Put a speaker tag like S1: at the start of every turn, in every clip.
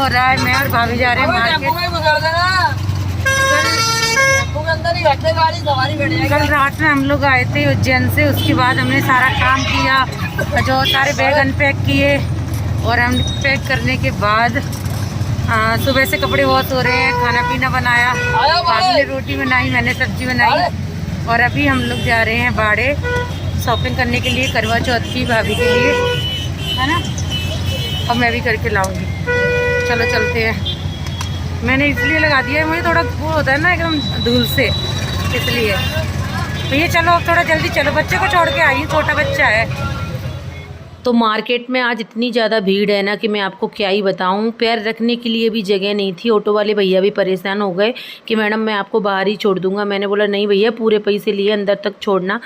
S1: हो रहा है। मैं और भाभी जा रहे हैं मार्केट। कल रात में हम लोग आए थे उज्जैन से, उसके बाद हमने सारा काम किया, जो सारे बैग अनपैक किए और हम पैक करने के बाद सुबह से कपड़े वॉश हो रहे हैं, खाना पीना बनाया, भाभी ने रोटी बनाई, मैंने सब्जी बनाई और अभी हम लोग जा रहे हैं बाड़े शॉपिंग करने के लिए, करवा चौथ की भाभी के लिए, है ना। अब मैं भी करके लाऊंगी। चलो चलते हैं। मैंने इसलिए लगा दिया है, मुझे थोड़ा वो होता है ना एकदम धूल से, इसलिए। तो ये चलो अब थोड़ा जल्दी चलो, बच्चे को छोड़ के आई, छोटा बच्चा है।
S2: तो मार्केट में आज इतनी ज़्यादा भीड़ है ना कि मैं आपको क्या ही बताऊं। पैर रखने के लिए भी जगह नहीं थी। ऑटो वाले भैया भी परेशान हो गए कि मैडम मैं आपको बाहर ही छोड़ दूंगा। मैंने बोला नहीं भैया, पूरे पैसे लिए अंदर तक छोड़ना।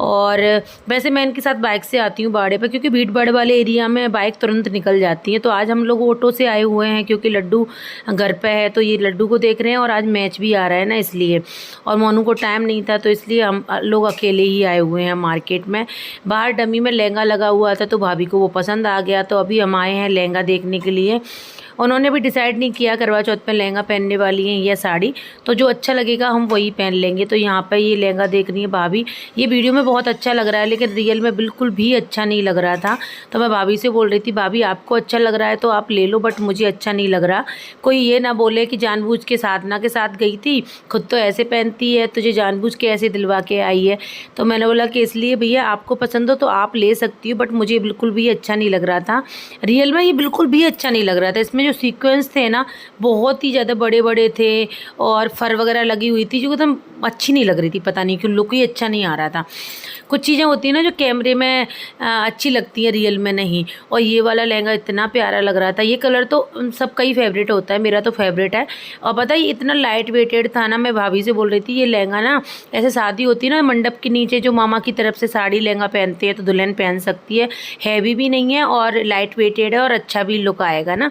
S2: और वैसे मैं इनके साथ बाइक से आती हूँ बाड़े पर, क्योंकि भीड़ भाड़ वाले एरिया में बाइक तुरंत निकल जाती है। तो आज हम लोग ऑटो से आए हुए हैं क्योंकि लड्डू घर पर है, तो ये लड्डू को देख रहे हैं और आज मैच भी आ रहा है ना, इसलिए। और मोनू को टाइम नहीं था, तो इसलिए हम लोग अकेले ही आए हुए हैं मार्केट में। बाहर डमी में लहंगा लगा हुआ था, तो भाभी को वो पसंद आ गया, तो अभी हम आए हैं लहंगा देखने के लिए। उन्होंने भी डिसाइड नहीं किया करवा चौथ में लहंगा पहनने वाली हैं या साड़ी, तो जो अच्छा लगेगा हम वही पहन लेंगे। तो यहाँ पर ये लहंगा देख रही है भाभी। ये वीडियो में बहुत अच्छा लग रहा है, लेकिन रियल में बिल्कुल भी अच्छा नहीं लग रहा था। तो मैं भाभी से बोल रही थी, भाभी आपको अच्छा लग रहा है तो आप ले लो, बट मुझे अच्छा नहीं लग रहा। कोई ये ना बोले कि जानबूझ के साधना के साथ गई थी, खुद तो ऐसे पहनती है, तुझे जानबूझ के ऐसे दिलवा के आई है। तो मैंने बोला कि इसलिए भैया आपको पसंद हो तो आप ले सकती हो, बट मुझे बिल्कुल भी अच्छा नहीं लग रहा था। रियल में ये बिल्कुल भी अच्छा नहीं लग रहा था। इसमें जो सीक्वेंस थे ना, बहुत ही ज़्यादा बड़े बड़े थे और फर वगैरह लगी हुई थी, जो एकदम अच्छी नहीं लग रही थी। पता नहीं क्यों, लुक ही अच्छा नहीं आ रहा था। कुछ चीज़ें होती हैं ना जो कैमरे में अच्छी लगती हैं, रियल में नहीं। और ये वाला लहंगा इतना प्यारा लग रहा था। ये कलर तो सबका ही फेवरेट होता है, मेरा तो फेवरेट है। और पता है इतना लाइट वेटेड था ना, मैं भाभी से बोल रही थी ये लहंगा ना, ऐसे शादी होती है ना मंडप के नीचे जो मामा की तरफ से साड़ी लहंगा पहनते हैं तो दुल्हन पहन सकती है। हैवी भी नहीं है और लाइट वेटेड है और अच्छा भी लुक आएगा ना,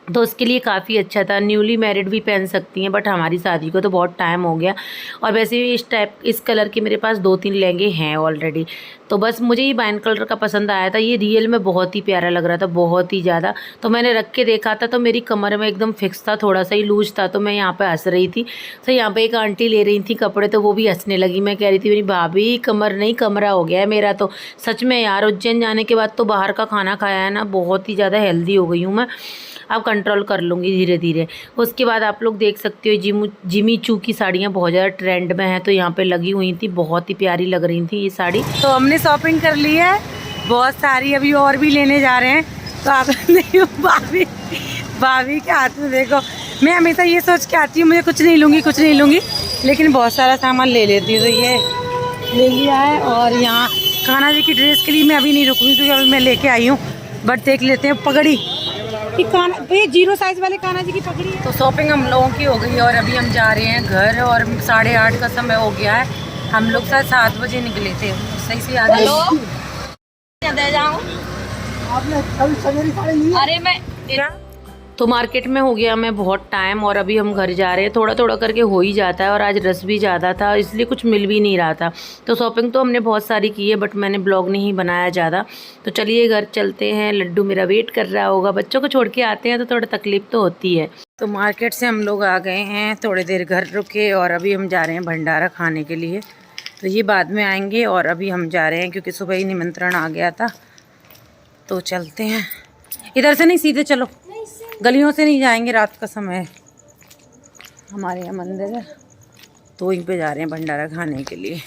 S2: तो उसके लिए काफ़ी अच्छा था। न्यूली मैरिड भी पहन सकती हैं, बट हमारी शादी को तो बहुत टाइम हो गया। और वैसे भी इस कलर के मेरे पास 2-3 लहंगे हैं ऑलरेडी। तो बस मुझे ये वाइन कलर का पसंद आया था। ये रियल में बहुत ही प्यारा लग रहा था, बहुत ही ज़्यादा। तो मैंने रख के देखा था, तो मेरी कमर में एकदम फिक्स था, थोड़ा सा ही लूज था। तो मैं यहाँ पे हंस रही थी। तो यहाँ पे एक आंटी ले रही थी कपड़े, तो वो भी हंसने लगी। मैं कह रही थी मेरी भाभी कमर नहीं कमरा हो गया है मेरा तो। सच में यार, उज्जैन जाने के बाद तो बाहर का खाना खाया है ना, बहुत ही ज़्यादा हेल्दी हो गई हूँ मैं। अब कंट्रोल कर लूँगी धीरे धीरे। उसके बाद आप लोग देख सकते हो जिमी चू की साड़ियाँ बहुत ज़्यादा ट्रेंड में है, तो यहाँ पे लगी हुई थी, बहुत ही प्यारी लग रही थी ये साड़ी।
S1: तो हमने शॉपिंग कर ली है बहुत सारी, अभी और भी लेने जा रहे हैं। तो आप देखो भाभी के हाथ में देखो, मैं हमेशा ये सोच के आती हूँ मुझे कुछ नहीं लूँगी, लेकिन बहुत सारा सामान ले लेती हूँ। तो ये ले लिया है। और यहाँ कान्हा जी की ड्रेस के लिए मैं अभी नहीं रुकूँगी, क्योंकि अभी मैं लेके आई हूँ। बट देख लेते हैं पगड़ी, ये 0 साइज वाले कान्हा जी की पगड़ी है। तो शॉपिंग हम लोगों की हो गई है और अभी हम जा रहे हैं घर। और 8:30 का समय हो गया है। हम लोग 7 बजे निकले थे, सही से याद है।
S2: अरे मैं तो मार्केट में हो गया मैं बहुत टाइम, और अभी हम घर जा रहे हैं। थोड़ा थोड़ा करके हो ही जाता है, और आज रश भी ज़्यादा था, इसलिए कुछ मिल भी नहीं रहा था। तो शॉपिंग तो हमने बहुत सारी की है, बट मैंने ब्लॉग नहीं बनाया ज़्यादा। तो चलिए घर चलते हैं। लड्डू मेरा वेट कर रहा होगा। बच्चों को छोड़ के आते हैं तो थोड़ा तकलीफ तो होती है।
S1: तो मार्केट से हम लोग आ गए हैं, थोड़ी देर घर रुके और अभी हम जा रहे हैं भंडारा खाने के लिए। तो ये बाद में आएंगे, और अभी हम जा रहे हैं क्योंकि सुबह ही निमंत्रण आ गया था। तो चलते हैं। इधर से नहीं, सीधे चलो, गलियों से नहीं जाएंगे, रात का समय है। हमारे यहाँ मंदिर है, तो वहीं पे जा रहे हैं भंडारा खाने के लिए।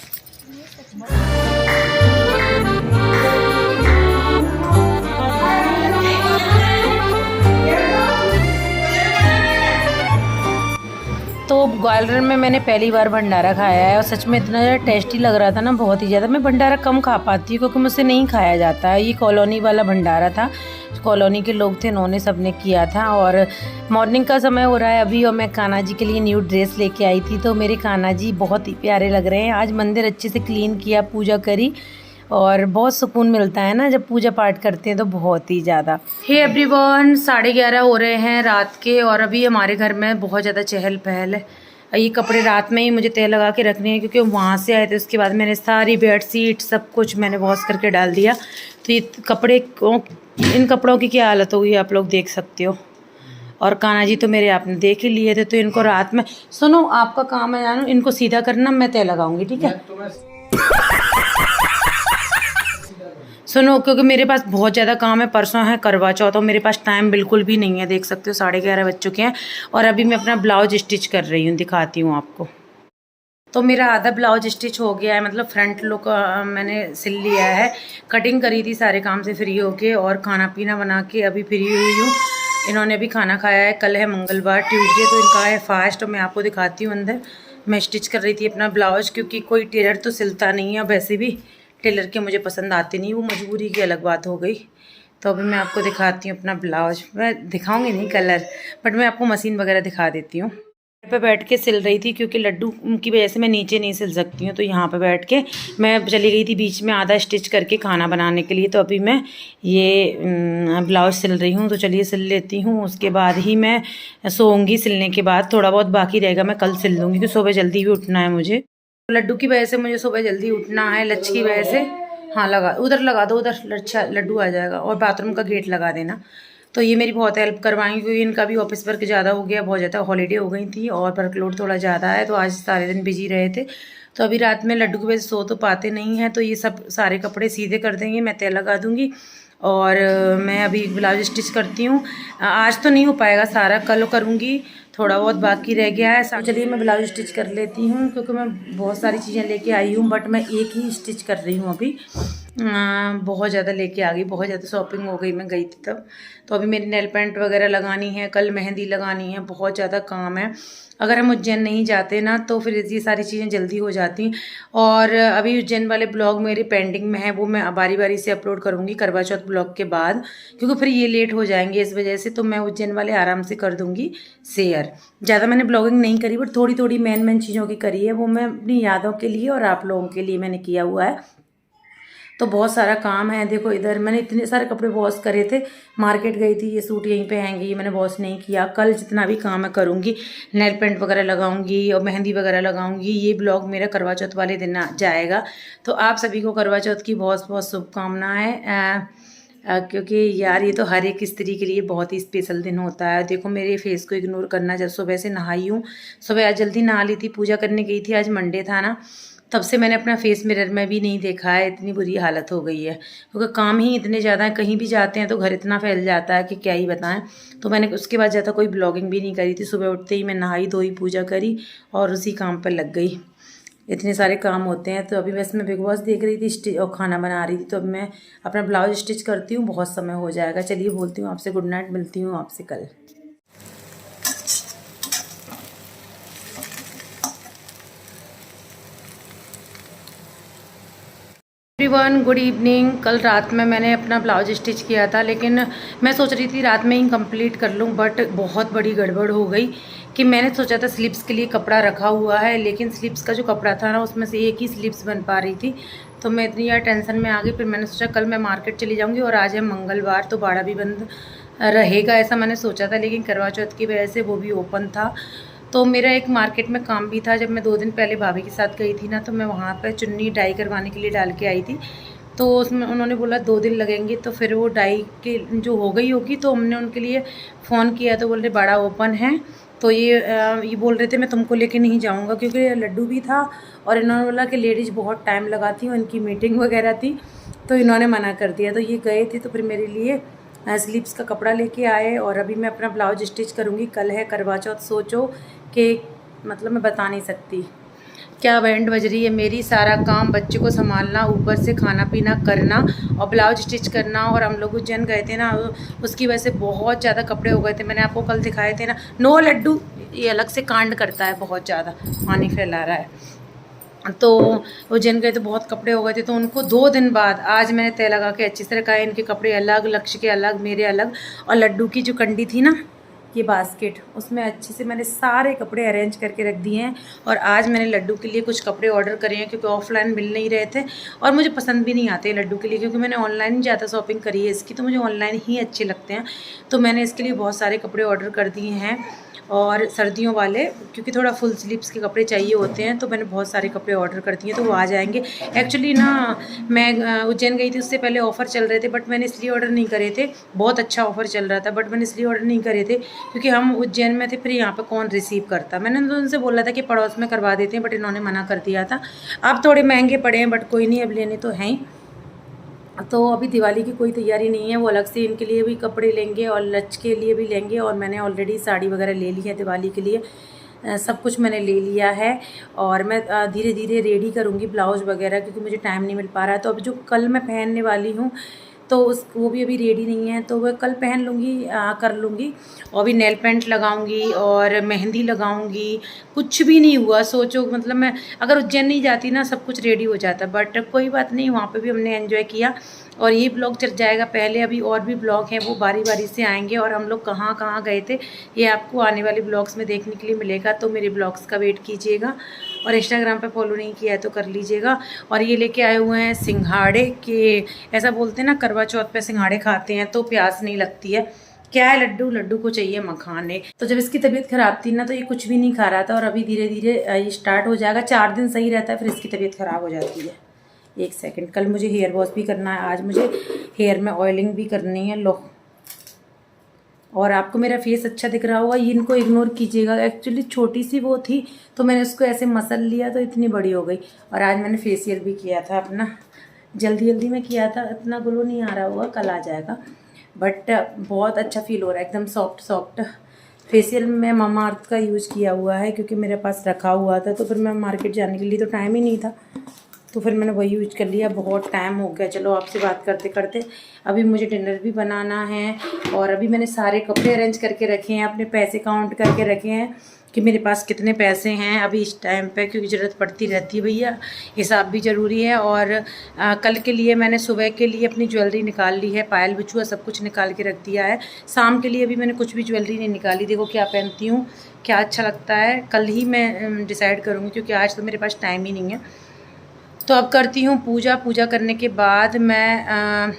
S1: तो ग्वालियर में मैंने पहली बार भंडारा खाया है, और सच में इतना ज़्यादा टेस्टी लग रहा था ना, बहुत ही ज़्यादा। मैं भंडारा कम खा पाती हूँ क्योंकि मुझसे नहीं खाया जाता है। ये कॉलोनी वाला भंडारा था, कॉलोनी के लोग थे, उन्होंने सबने किया था। और मॉर्निंग का समय हो रहा है अभी, और मैं कान्हा जी के लिए न्यू ड्रेस लेके आई थी। तो मेरे कान्हा जी बहुत ही प्यारे लग रहे हैं। आज मंदिर अच्छे से क्लीन किया, पूजा करी, और बहुत सुकून मिलता है ना जब पूजा पाठ करते हैं, तो बहुत ही ज़्यादा। हे एवरीवन, 11:30 हो रहे हैं रात के, और अभी हमारे घर में बहुत ज़्यादा चहल पहल है। ये कपड़े रात में ही मुझे तय लगा के रखने हैं, क्योंकि वहाँ से आए थे। उसके बाद मैंने सारी बेडशीट सब कुछ मैंने वॉश करके डाल दिया। तो ये कपड़े, इन कपड़ों की क्या हालत होगी आप लोग देख सकते हो। और कान्हा जी तो मेरे आपने देख ही लिए थे, तो इनको रात में सुनो, आपका काम है जानू, इनको सीधा करना, मैं तय लगाऊंगी, ठीक है। सुनो, क्योंकि मेरे पास बहुत ज़्यादा काम है, परसों है करवा चौथ, और मेरे पास टाइम बिल्कुल भी नहीं है, देख सकते हो 11:30 बज चुके हैं। और अभी मैं अपना ब्लाउज स्टिच कर रही हूँ, दिखाती हूँ आपको। तो मेरा आधा ब्लाउज स्टिच हो गया है, मतलब फ्रंट लुक मैंने सिल लिया है। कटिंग करी थी सारे काम से फ्री होके, और खाना पीना बना के अभी फ्री हुई हूँ। इन्होंने अभी खाना खाया है। कल है मंगलवार, ट्यूसडे, तो इनका है फास्ट। और मैं आपको दिखाती हूँ अंदर। मैं स्टिच कर रही थी अपना ब्लाउज, क्योंकि कोई टेलर तो सिलता नहीं है, वैसे भी टेलर के मुझे पसंद आते नहीं, वो मजबूरी की अलग बात हो गई। तो अभी मैं आपको दिखाती हूँ अपना ब्लाउज। मैं दिखाऊंगी नहीं कलर, बट मैं आपको मशीन वगैरह दिखा देती हूँ। पे बैठ के सिल रही थी, क्योंकि लड्डू की वजह से मैं नीचे नहीं सिल सकती हूँ, तो यहाँ पे बैठ के मैं चली गई थी बीच में आधा स्टिच करके खाना बनाने के लिए। तो अभी मैं ये ब्लाउज सिल रही हूँ, तो चलिए सिल लेती हूँ, उसके बाद ही मैं सोऊंगी। सिलने के बाद थोड़ा बहुत बाकी रहेगा, मैं कल सिल लूँगी, क्योंकि सुबह जल्दी भी उठना है मुझे। लड्डू की वजह से मुझे सुबह जल्दी उठना है, लच्छ की वजह से। हाँ, उधर लगा दो, उधर अच्छा लड्डू आ जाएगा। और बाथरूम का गेट लगा देना। तो ये मेरी बहुत हेल्प करवाएंगे, क्योंकि इनका भी ऑफिस वर्क ज़्यादा हो गया, बहुत ज़्यादा हॉलीडे हो गई थी और वर्कलोड थोड़ा ज़्यादा है, तो आज सारे दिन बिजी रहे थे। तो अभी रात में लड्डू की वजह से सो तो पाते नहीं हैं, तो ये सब सारे कपड़े सीधे कर देंगे, मैं तय लगा दूँगी। और मैं अभी ब्लाउज स्टिच करती हूँ। आज तो नहीं हो पाएगा सारा, कल करूँगी, थोड़ा बहुत बाकी रह गया है। चलिए मैं ब्लाउज स्टिच कर लेती हूँ, क्योंकि मैं बहुत सारी चीज़ें लेके आई हूँ, बट मैं एक ही स्टिच कर रही हूँ अभी। बहुत ज़्यादा लेके आ गई, बहुत ज़्यादा शॉपिंग हो गई, मैं गई थी तब। तो अभी मेरी नेल पेंट वगैरह लगानी है, कल मेहंदी लगानी है, बहुत ज़्यादा काम है। अगर हम उज्जैन नहीं जाते ना, तो फिर ये सारी चीज़ें जल्दी हो जाती। और अभी उज्जैन वाले ब्लॉग मेरे पेंडिंग में है, वो मैं बारी बारी से अपलोड करूँगी करवा चौथ ब्लॉग के बाद, क्योंकि फिर ये लेट हो जाएंगे इस वजह से। तो मैं उज्जैन वाले आराम से कर दूँगी शेयर। ज़्यादा मैंने ब्लॉगिंग नहीं करी, बट थोड़ी थोड़ी मेन चीज़ों की करी है, वो मैं अपनी यादों के लिए और आप लोगों के लिए मैंने किया हुआ है। तो बहुत सारा काम है। देखो इधर मैंने इतने सारे कपड़े वॉश करे थे, मार्केट गई थी, ये सूट यहीं पे हैंगे, ये मैंने वॉश नहीं किया। कल जितना भी काम है करूँगी, नेल पेंट वगैरह लगाऊंगी और मेहंदी वगैरह लगाऊंगी। ये ब्लॉग मेरा करवा चौथ वाले दिन जाएगा। तो आप सभी को करवा चौथ की बहुत बहुत शुभकामनाएँ। क्योंकि यार ये तो हर एक स्त्री के लिए बहुत ही स्पेशल दिन होता है। देखो मेरे फेस को इग्नोर करना, जब सुबह से नहाई हूँ, सुबह आज जल्दी नहा ली थी, पूजा करने गई थी, आज मंडे था ना, तब से मैंने अपना फेस मिरर में भी नहीं देखा है, इतनी बुरी हालत हो गई है, क्योंकि काम ही इतने ज़्यादा हैं, कहीं भी जाते हैं तो घर इतना फैल जाता है कि क्या ही बताएं। तो मैंने उसके बाद ज़्यादा कोई ब्लॉगिंग भी नहीं करी थी। सुबह उठते ही मैं नहाई धोई, पूजा करी और उसी काम पर लग गई। इतने सारे काम होते हैं। तो अभी बस मैं बिग बॉस देख रही थी और खाना बना रही थी, तो अब मैं अपना ब्लाउज स्टिच करती हूँ, बहुत समय हो जाएगा। चलिए बोलती हूँ आपसे गुड नाइट, मिलती हूँ आपसे कल। Everyone good evening. कल रात में मैंने अपना ब्लाउज स्टिच किया था, लेकिन मैं सोच रही थी रात में ही कंप्लीट कर लूँ, बट बहुत बड़ी गड़बड़ हो गई कि मैंने सोचा था स्लीव्स के लिए कपड़ा रखा हुआ है, लेकिन स्लीव्स का जो कपड़ा था ना, उसमें से एक ही स्लीव्स बन पा रही थी। तो मैं इतनी यार टेंशन में आ गई। फिर मैंने सोचा कल मैं मार्केट चली जाऊँगी, और आज है मंगलवार, तो बाड़ा भी बंद रहेगा ऐसा मैंने सोचा था, लेकिन करवा चौथ की वजह से वो भी ओपन था। तो मेरा एक मार्केट में काम भी था। जब मैं 2 दिन पहले भाभी के साथ गई थी ना, तो मैं वहाँ पर चुन्नी डाई करवाने के लिए डाल के आई थी। तो उसमें उन्होंने बोला 2 दिन लगेंगे, तो फिर वो डाई के जो हो गई होगी, तो हमने उनके लिए फ़ोन किया, तो बोल रहे बड़ा ओपन है। तो ये बोल रहे थे मैं तुमको लेके नहीं जाऊँगा, क्योंकि लड्डू भी था, और इन्होंने बोला कि लेडीज़ बहुत टाइम लगाती हैं, उनकी मीटिंग वगैरह थी, तो इन्होंने मना कर दिया। तो ये गए थे, तो फिर मेरे लिए स्लीव्स का कपड़ा लेके आए, और अभी मैं अपना ब्लाउज स्टिच करूँगी। कल है करवा चौथ, सोचो कि मतलब मैं बता नहीं सकती क्या बैंड बज रही है मेरी। सारा काम, बच्चे को संभालना, ऊपर से खाना पीना करना और ब्लाउज स्टिच करना। और हम लोग उज्जैन गए थे ना, उसकी वजह से बहुत ज़्यादा कपड़े हो गए थे। मैंने आपको कल दिखाए थे ना। नो लड्डू ये अलग से कांड करता है, बहुत ज़्यादा पानी फैला रहा है। तो उज्जैन गए तो बहुत कपड़े हो गए थे, तो उनको 2 दिन बाद आज मैंने तय लगा के अच्छी तरह का, इनके कपड़े अलग, लक्ष्य के अलग, मेरे अलग। और लड्डू की जो कंडी थी ना, ये बास्केट, उसमें अच्छे से मैंने सारे कपड़े अरेंज करके रख दिए हैं। और आज मैंने लड्डू के लिए कुछ कपड़े ऑर्डर करे हैं, क्योंकि ऑफलाइन मिल नहीं रहे थे, और मुझे पसंद भी नहीं आते लड्डू के लिए, क्योंकि मैंने ऑनलाइन ही ज़्यादा शॉपिंग करी है इसकी, तो मुझे ऑनलाइन ही अच्छे लगते हैं। तो मैंने इसके लिए बहुत सारे कपड़े ऑर्डर कर दिए हैं। और सर्दियों वाले, क्योंकि थोड़ा फुल स्लीव्स के कपड़े चाहिए होते हैं, तो मैंने बहुत सारे कपड़े ऑर्डर कर दिए, तो वो आ जाएंगे। एक्चुअली ना मैं उज्जैन गई थी, उससे पहले ऑफ़र चल रहे थे, बट मैंने इसलिए ऑर्डर नहीं करे थे। बहुत अच्छा ऑफ़र चल रहा था, बट मैंने इसलिए ऑर्डर नहीं करे थे क्योंकि हम उज्जैन में थे, फिर यहाँ पर कौन रिसीव करता। मैंने तो उनसे बोला था कि पड़ोस में करवा देते हैं, बट इन्होंने मना कर दिया था। अब थोड़े महंगे पड़े हैं, बट कोई नहीं, अब लेने तो हैं ही। तो अभी दिवाली की कोई तैयारी नहीं है, वो अलग से इनके लिए भी कपड़े लेंगे और लच के लिए भी लेंगे। और मैंने ऑलरेडी साड़ी वगैरह ले ली है दिवाली के लिए, सब कुछ मैंने ले लिया है। और मैं धीरे धीरे रेडी करूँगी ब्लाउज़ वगैरह, क्योंकि मुझे टाइम नहीं मिल पा रहा है। तो अब जो कल मैं पहनने वाली हूँ, तो वो भी अभी रेडी नहीं है, तो वह कल पहन लूँगी, कर लूँगी। और अभी नेल पेंट लगाऊँगी और मेहंदी लगाऊँगी। कुछ भी नहीं हुआ, सोचो मतलब मैं अगर उज्जैन नहीं जाती ना, सब कुछ रेडी हो जाता, बट कोई बात नहीं, वहाँ पे भी हमने एंजॉय किया। और ये ब्लॉग चल जाएगा पहले, अभी और भी ब्लॉग हैं, वो बारी बारी से आएंगे। और हम लोग कहाँ कहाँ गए थे, ये आपको आने वाले ब्लॉग्स में देखने के लिए मिलेगा, तो मेरे ब्लॉग्स का वेट कीजिएगा। और इंस्टाग्राम पे फॉलो नहीं किया है तो कर लीजिएगा। और ये लेके आए हुए हैं सिंघाड़े के, ऐसा बोलते हैं ना, करवा चौथ पे सिंघाड़े खाते हैं तो प्यास नहीं लगती है। क्या है, लड्डू को चाहिए मखाने। तो जब इसकी तबीयत खराब थी ना, तो ये कुछ भी नहीं खा रहा था, और अभी धीरे धीरे ये स्टार्ट हो जाएगा। 4 दिन सही रहता है, फिर इसकी तबीयत खराब हो जाती है। एक सेकंड, कल मुझे हेयर वॉश भी करना है, आज मुझे हेयर में ऑयलिंग भी करनी है। लो, और आपको मेरा फेस अच्छा दिख रहा होगा, ये इनको इग्नोर कीजिएगा। एक्चुअली छोटी सी वो थी, तो मैंने उसको ऐसे मसल लिया, तो इतनी बड़ी हो गई। और आज मैंने फेशियल भी किया था अपना, जल्दी में किया था, इतना ग्लो नहीं आ रहा होगा, कल आ जाएगा। बट बहुत अच्छा फील हो रहा है, एकदम सॉफ्ट। फेशियल में ममा अर्थ का यूज़ किया हुआ है, क्योंकि मेरे पास रखा हुआ था, तो फिर मैं मार्केट जाने के लिए तो टाइम ही नहीं था, तो फिर मैंने वही यूज कर लिया। बहुत टाइम हो गया। चलो आपसे बात करते करते अभी मुझे डिनर भी बनाना है। और अभी मैंने सारे कपड़े अरेंज करके रखे हैं, अपने पैसे काउंट करके रखे हैं कि मेरे पास कितने पैसे हैं अभी इस टाइम पे, क्योंकि ज़रूरत पड़ती रहती है भैया, हिसाब भी ज़रूरी है। और कल के लिए मैंने सुबह के लिए अपनी ज्वेलरी निकाल ली है, पायल बिछुआ सब कुछ निकाल के रख दिया है। शाम के लिए अभी मैंने कुछ भी ज्वेलरी नहीं निकाली, देखो क्या पहनती हूँ, क्या अच्छा लगता है, कल ही मैं डिसाइड करूँगी, क्योंकि आज तो मेरे पास टाइम ही नहीं है। तो अब करती हूँ पूजा करने के बाद मैं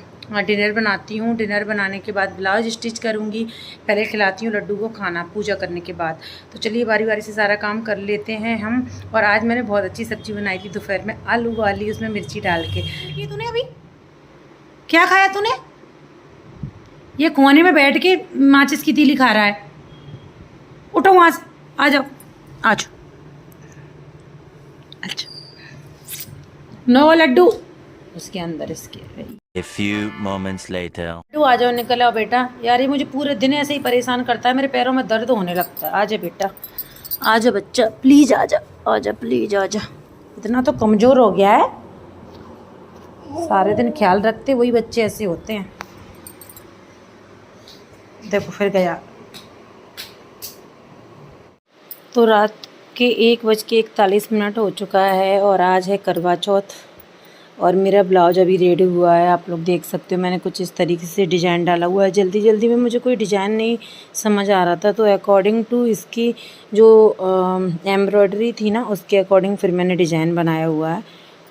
S1: डिनर बनाती हूँ। डिनर बनाने के बाद ब्लाउज स्टिच करूँगी। पहले खिलाती हूँ लड्डू को खाना पूजा करने के बाद। तो चलिए बारी बारी से सारा काम कर लेते हैं हम। और आज मैंने बहुत अच्छी सब्ज़ी बनाई थी दोपहर में, आलू वाली, उसमें मिर्ची डाल के। ये तूने अभी क्या खाया तूने? ये कोने में बैठ के माचिस की तीली खा रहा है। उठो वहाँ से, आ जाओ। अच्छा, नो लड्डू उसके अंदर, इसके।
S3: A few moments later.
S1: Laddu आ जाओ, निकल आओ बेटा। यार ये मुझे पूरे दिन ऐसे ही परेशान करता है, मेरे पैरों में दर्द होने लगता है। आजा बेटा, आजा बच्चा, प्लीज आजा, आजा प्लीज आजा। इतना तो कमज़ोर हो गया है, सारे दिन ख्याल रखते वही बच्चे ऐसे होते हैं। देखो फिर गया। तो रात के 1:41 हो चुका है और आज है करवा चौथ। और मेरा ब्लाउज अभी रेडी हुआ है, आप लोग देख सकते हो। मैंने कुछ इस तरीके से डिज़ाइन डाला हुआ है। जल्दी में मुझे कोई डिज़ाइन नहीं समझ आ रहा था, तो अकॉर्डिंग टू इसकी जो एम्ब्रॉयडरी थी ना, उसके अकॉर्डिंग फिर मैंने डिज़ाइन बनाया हुआ है।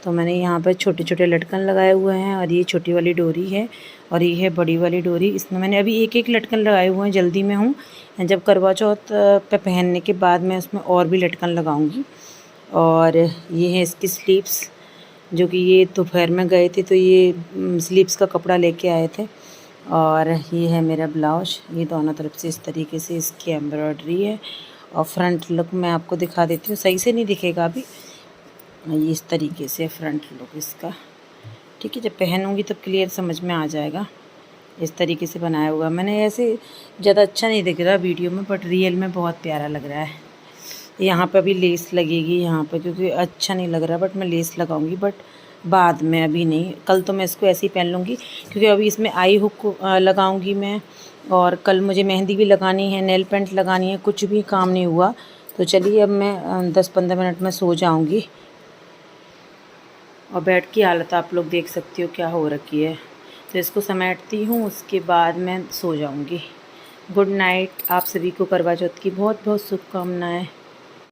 S1: तो मैंने यहाँ पर छोटे छोटे लटकन लगाए हुए हैं, और ये छोटी वाली डोरी है और ये है बड़ी वाली डोरी। इसमें मैंने अभी एक लटकन लगाए हुए हैं, जल्दी में हूँ। जब करवा चौथ पे पहनने के बाद मैं उसमें और भी लटकन लगाऊंगी। और ये है इसकी स्लीव्स, जो कि ये दोपहर में गए थे, तो ये स्लीव्स का कपड़ा लेके आए थे। और ये है मेरा ब्लाउज, ये दोनों तरफ से इस तरीके से इसकी एम्ब्रॉयडरी है। और फ्रंट लुक मैं आपको दिखा देती हूँ, सही से नहीं दिखेगा अभी, ये इस तरीके से फ्रंट लुक इसका, ठीक है। जब पहनूंगी तब क्लियर समझ में आ जाएगा। इस तरीके से बनाया हुआ मैंने, ऐसे ज़्यादा अच्छा नहीं दिख रहा वीडियो में, बट रियल में बहुत प्यारा लग रहा है। यहाँ पे अभी लेस लगेगी यहाँ पे, क्योंकि अच्छा नहीं लग रहा, बट मैं लेस लगाऊंगी, बट बाद में, अभी नहीं। कल तो मैं इसको ऐसे ही पहन लूँगी, क्योंकि अभी इसमें आई हुक लगाऊंगी मैं। और कल मुझे मेहंदी भी लगानी है, नेल पेंट लगानी है, कुछ भी काम नहीं हुआ। तो चलिए अब मैं 10-15 मिनट में सो जाऊँगी। और बेड की हालत आप लोग देख सकते हो क्या हो रखी है। तो इसको समेटती हूँ, उसके बाद मैं सो जाऊँगी। Good night. आप सभी को करवा चौथ की बहुत बहुत शुभकामनाएँ।